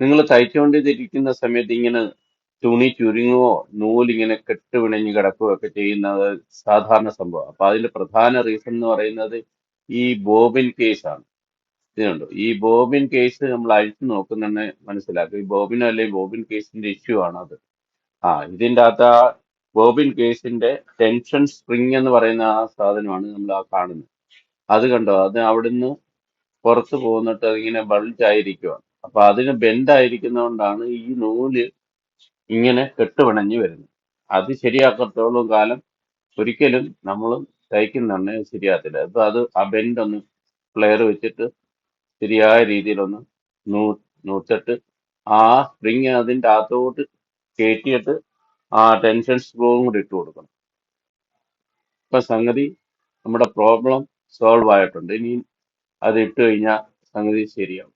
നിങ്ങൾ തയ്ച്ചുകൊണ്ടിരിക്കുന്ന സമയത്ത് ഇങ്ങനെ തുണി ചുരുങ്ങുവോ നൂലിങ്ങനെ കെട്ട് പിണഞ്ഞ് കിടക്കുകയോ ഒക്കെ ചെയ്യുന്നത് സാധാരണ സംഭവം. അപ്പൊ അതിന്റെ പ്രധാന റീസൺ എന്ന് പറയുന്നത് ഈ ബോബിൻ കേസ് ആണ്. ഇതുണ്ട്, ഈ ബോബിൻ കേസ് നമ്മൾ അഴിച്ചു നോക്കുന്നെന്നെ മനസ്സിലാക്കും. ഈ ബോബിൻ അല്ലെങ്കിൽ ബോബിൻ കേസിന്റെ ഇഷ്യൂ ആണ് അത്. ഇതിന്റെ അകത്ത് ആ ബോബിൻ കേസിന്റെ ടെൻഷൻ സ്പ്രിങ് എന്ന് പറയുന്ന ആ സാധനമാണ് നമ്മൾ ആ കാണുന്നത്. അത് കണ്ടോ, അത് അവിടുന്ന് പുറത്ത് പോന്നിട്ട് അതിങ്ങനെ ബൾജ് ആയിരിക്കുവാണ്. അപ്പൊ അതിന് ബെൻഡ് ആയിരിക്കുന്നതുകൊണ്ടാണ് ഈ നൂല് ഇങ്ങനെ കെട്ടുപിണഞ്ഞു വരുന്നത്. അത് ശരിയാക്കത്തോളം കാലം ഒരിക്കലും നമ്മൾ തയ്ക്കുന്നുണ്ടെ ശരിയാകത്തില്ല. അപ്പൊ അത് ആ ബെൻഡ് ഒന്ന് പ്ലെയർ വെച്ചിട്ട് ശരിയായ രീതിയിലൊന്ന് നൂ നൂത്തിട്ട് ആ സ്പ്രിങ് അതിന്റെ അകത്തോട്ട് കയറ്റിയിട്ട് ആ ടെൻഷൻ സ്ക്രൂവും കൂടി ഇട്ട് കൊടുക്കണം. ഇപ്പൊ സംഗതി നമ്മുടെ പ്രോബ്ലം സോൾവ് ആയിട്ടുണ്ട്. ഇനി അത് ഇട്ട് കഴിഞ്ഞാൽ സംഗതി ശരിയാവും.